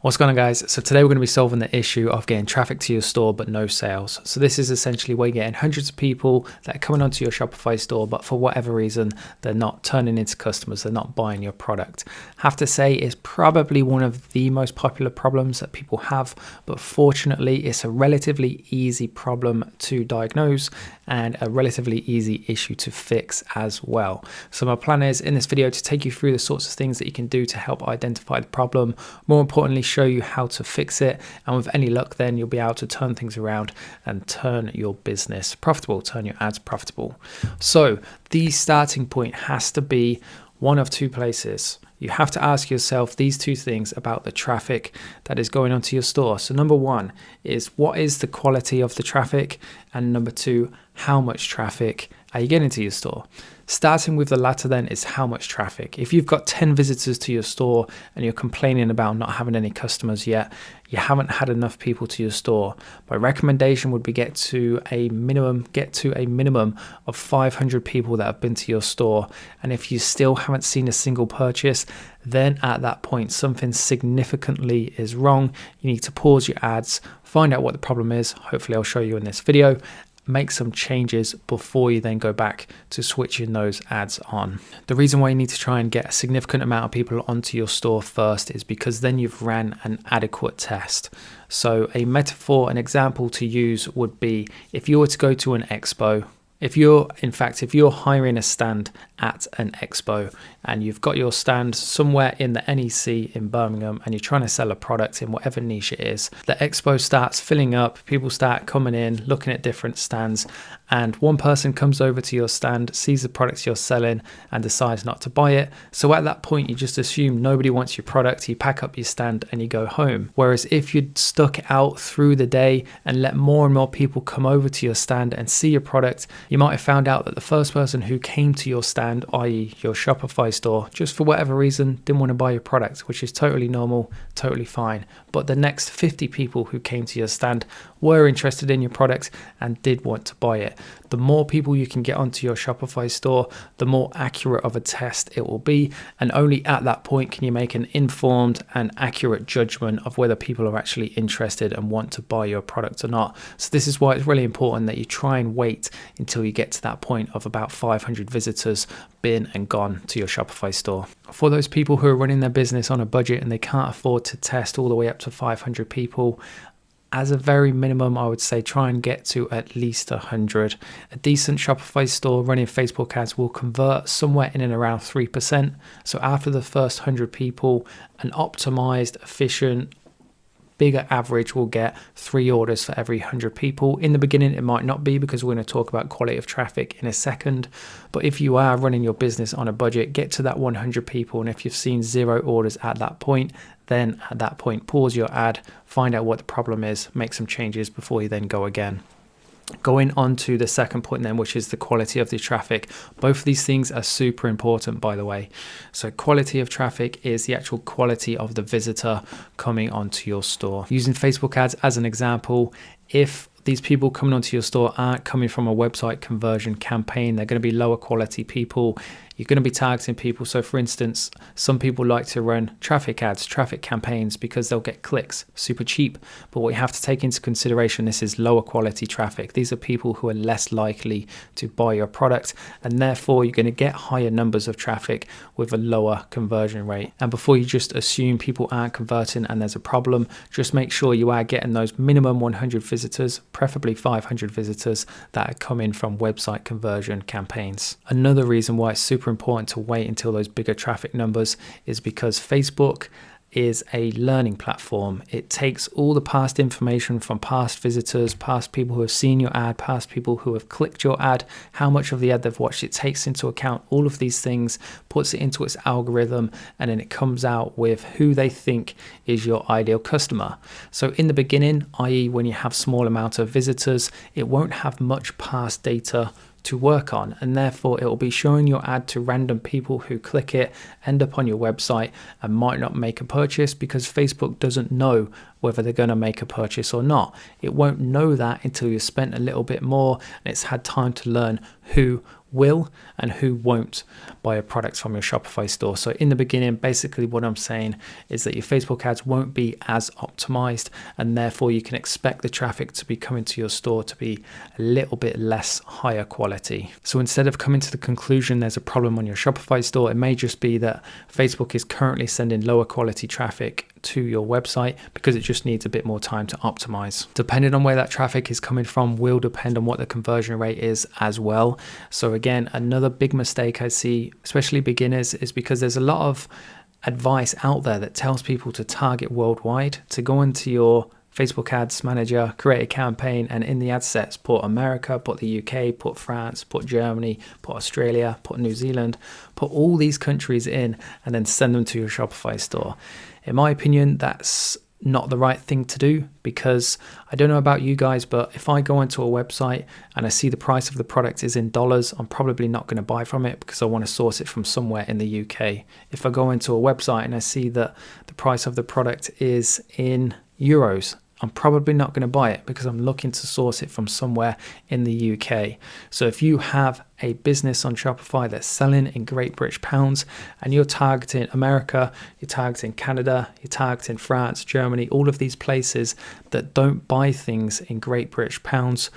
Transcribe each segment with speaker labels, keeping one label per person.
Speaker 1: What's going on, guys? So today we're going to be solving the issue of getting traffic to your store but no sales. So this is essentially where you're getting hundreds of people that are coming onto your Shopify store, but for whatever reason they're not turning into customers, they're not buying your product. Have to say it's probably one of the most popular problems that people have, but fortunately it's a relatively easy problem to diagnose and a relatively easy issue to fix as well. So my plan is in this video to take you through the sorts of things that you can do to help identify the problem, more importantly show you how to fix it, and with any luck then you'll be able to turn things around and turn your business profitable, turn your ads profitable. So the starting point has to be one of two places. You have to ask yourself these two things about the traffic that is going onto your store. So number one is, what is the quality of the traffic? And number two, how much traffic are you getting to your store? Starting with the latter then is how much traffic. If you've got 10 visitors to your store and you're complaining about not having any customers yet, you haven't had enough people to your store. My recommendation would be get to a minimum of 500 people that have been to your store. And if you still haven't seen a single purchase, then at that point something significantly is wrong. You need to pause your ads, find out what the problem is. Hopefully I'll show you in this video. Make some changes before you then go back to switching those ads on. The reason why you need to try and get a significant amount of people onto your store first is because then you've ran an adequate test. So a metaphor, an example to use would be if you were to go to an expo. If you're hiring a stand at an expo and you've got your stand somewhere in the NEC in Birmingham and you're trying to sell a product in whatever niche it is, the expo starts filling up, people start coming in, looking at different stands, and one person comes over to your stand, sees the products you're selling and decides not to buy it. So at that point, you just assume nobody wants your product, you pack up your stand and you go home. Whereas if you'd stuck it out through the day and let more and more people come over to your stand and see your product, you might have found out that the first person who came to your stand, i.e. your Shopify store, just for whatever reason didn't want to buy your product, which is totally normal, totally fine. But the next 50 people who came to your stand were interested in your product and did want to buy it. The more people you can get onto your Shopify store, the more accurate of a test it will be. And only at that point can you make an informed and accurate judgment of whether people are actually interested and want to buy your product or not. So this is why it's really important that you try and wait until you get to that point of about 500 visitors been and gone to your Shopify store. For those people who are running their business on a budget and they can't afford to test all the way up to 500 people, as a very minimum, I would say try and get to at least 100. A decent Shopify store running Facebook ads will convert somewhere in and around 3%. So after the first 100 people, an optimized, efficient, bigger average will get 3 orders for every 100 people. In the beginning, it might not be, because we're going to talk about quality of traffic in a second. But if you are running your business on a budget, get to that 100 people. And if you've seen 0 orders at that point, then at that point, pause your ad, find out what the problem is, make some changes before you then go again. Going on to the second point then, which is the quality of the traffic. Both of these things are super important, by the way. So quality of traffic is the actual quality of the visitor coming onto your store. Using Facebook ads as an example, if these people coming onto your store aren't coming from a website conversion campaign, they're going to be lower quality people. You're going to be targeting people. So for instance, some people like to run traffic ads, traffic campaigns, because they'll get clicks, super cheap. But what you have to take into consideration, this is lower quality traffic. These are people who are less likely to buy your product, and therefore you're going to get higher numbers of traffic with a lower conversion rate. And before you just assume people aren't converting and there's a problem, just make sure you are getting those minimum 100 visitors, preferably 500 visitors that are coming from website conversion campaigns. Another reason why it's super important to wait until those bigger traffic numbers is because Facebook is a learning platform. It takes all the past information from past visitors, past people who have seen your ad, past people who have clicked your ad, how much of the ad they've watched. It takes into account all of these things, puts it into its algorithm, and then it comes out with who they think is your ideal customer. So in the beginning, i.e. when you have small amount of visitors, it won't have much past data to work on, and therefore it will be showing your ad to random people who click it, end up on your website and might not make a purchase, because Facebook doesn't know whether they're going to make a purchase or not. It won't know that until you've spent a little bit more and it's had time to learn who will and who won't buy a product from your Shopify store. So in the beginning, basically what I'm saying is that your Facebook ads won't be as optimized, and therefore you can expect the traffic to be coming to your store to be a little bit less higher quality. So instead of coming to the conclusion there's a problem on your Shopify store, it may just be that Facebook is currently sending lower quality traffic to your website because it just needs a bit more time to optimize. Depending on where that traffic is coming from will depend on what the conversion rate is as well. So again, another big mistake I see, especially beginners, is because there's a lot of advice out there that tells people to target worldwide, to go into your Facebook Ads Manager, create a campaign, and in the ad sets, put America, put the UK, put France, put Germany, put Australia, put New Zealand, put all these countries in, and then send them to your Shopify store. In my opinion, that's not the right thing to do, because I don't know about you guys, but if I go onto a website and I see the price of the product is in dollars, I'm probably not going to buy from it because I want to source it from somewhere in the UK. If I go into a website and I see that the price of the product is in euros, I'm probably not going to buy it because I'm looking to source it from somewhere in the UK. So if you have a business on Shopify that's selling in Great British pounds and you're targeting America, you're targeting Canada, you're targeting France, Germany, all of these places that don't buy things in Great British pounds,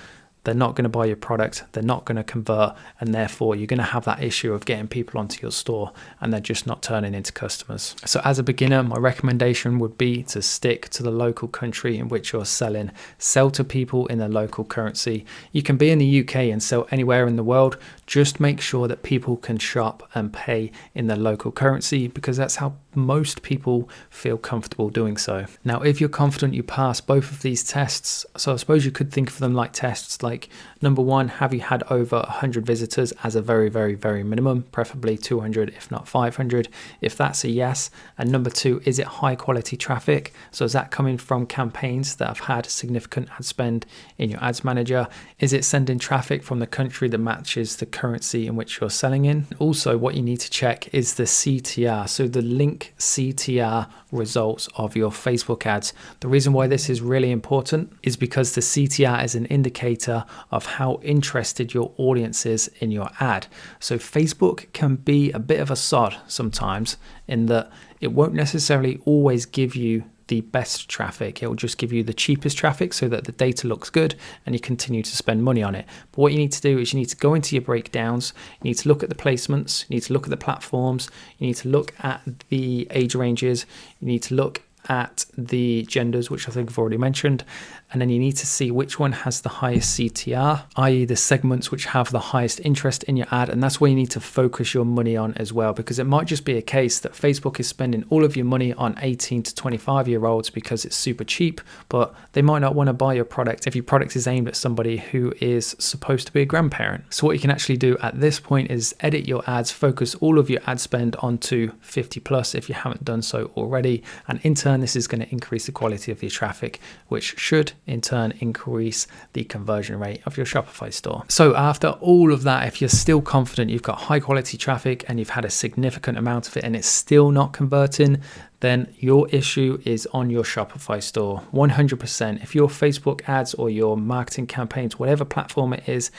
Speaker 1: they're not going to buy your product, they're not going to convert, and therefore you're going to have that issue of getting people onto your store and they're just not turning into customers. So as a beginner, my recommendation would be to stick to the local country in which you're selling. Sell to people in their local currency. You can be in the UK and sell anywhere in the world. Just make sure that people can shop and pay in their local currency, because that's how most people feel comfortable doing so. Now, if you're confident you pass both of these tests, so I suppose you could think of them like tests, like number one, have you had over 100 visitors as a very, very, very minimum, preferably 200, if not 500, if that's a yes. And number two, is it high quality traffic? So is that coming from campaigns that have had significant ad spend in your ads manager? Is it sending traffic from the country that matches the currency in which you're selling in? Also, what you need to check is the CTR, so the link CTR results of your Facebook ads. The reason why this is really important is because the CTR is an indicator of how interested your audience is in your ad. So Facebook can be a bit of a sod sometimes in that it won't necessarily always give you the best traffic. It will just give you the cheapest traffic so that the data looks good and you continue to spend money on it. But what you need to do is you need to go into your breakdowns, you need to look at the placements, you need to look at the platforms, you need to look at the age ranges, you need to look at the genders, which I think I've already mentioned, and then you need to see which one has the highest CTR, i.e. the segments which have the highest interest in your ad, and that's where you need to focus your money on as well, because it might just be a case that Facebook is spending all of your money on 18 to 25 year olds because it's super cheap, but they might not want to buy your product if your product is aimed at somebody who is supposed to be a grandparent. So what you can actually do at this point is edit your ads, focus all of your ad spend onto 50 plus if you haven't done so already, and in turn this is going to increase the quality of your traffic, which should in turn increase the conversion rate of your Shopify store. So after all of that, if you're still confident you've got high quality traffic and you've had a significant amount of it and it's still not converting, then your issue is on your Shopify store. 100%. If your Facebook ads or your marketing campaigns, whatever platform it is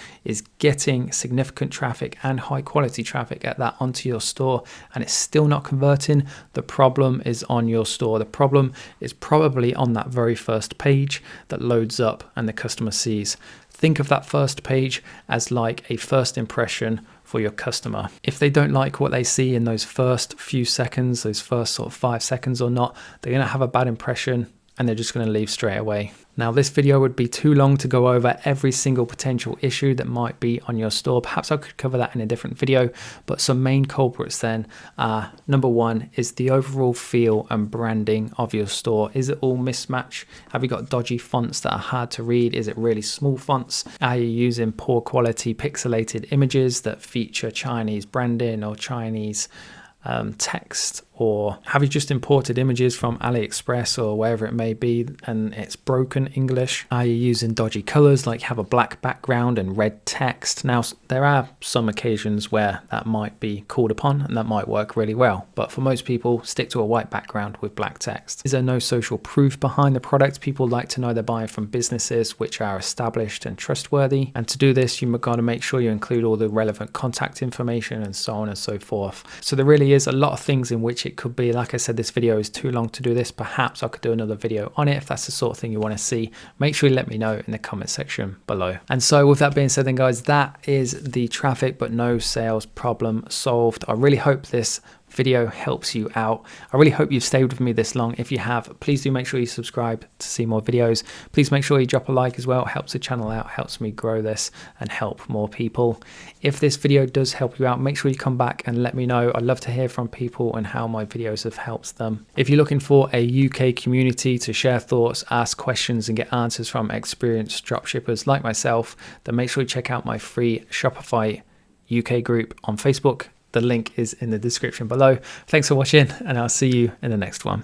Speaker 1: getting significant traffic and high quality traffic at that onto your store and it's still not converting, the problem is on your store. The problem is probably on that very first page that loads up and the customer sees. Think of that first page as like a first impression for your customer. If they don't like what they see in those first few seconds, those first sort of 5 seconds or not, they're going to have a bad impression and they're just going to leave straight away. Now, this video would be too long to go over every single potential issue that might be on your store. Perhaps I could cover that in a different video, but some main culprits then are, number one is the overall feel and branding of your store. Is it all mismatch? Have you got dodgy fonts that are hard to read? Is it really small fonts? Are you using poor quality pixelated images that feature Chinese branding or Chinese text Or have you just imported images from AliExpress or wherever it may be and it's broken English? Are you using dodgy colors, like have a black background and red text? Now, there are some occasions where that might be called upon and that might work really well, but for most people, stick to a white background with black text. Is there no social proof behind the product? People like to know they're buying from businesses which are established and trustworthy. And to do this, you've got to make sure you include all the relevant contact information and so on and so forth. So there really is a lot of things in which it could be. Like I said, this video is too long to do this. Perhaps I could do another video on it if that's the sort of thing you want to see. Make sure you let me know in the comment section below. And so with that being said then guys, that is the traffic but no sales problem solved. I really hope this video helps you out. I really hope you've stayed with me this long. If you have, please do make sure you subscribe to see more videos. Please make sure you drop a like as well. It helps the channel out, helps me grow this and help more people. If this video does help you out, make sure you come back and let me know. I'd love to hear from people and how my videos have helped them. If you're looking for a UK community to share thoughts, ask questions and get answers from experienced dropshippers like myself, then make sure you check out my free Shopify UK group on Facebook. The link is in the description below. Thanks for watching and I'll see you in the next one.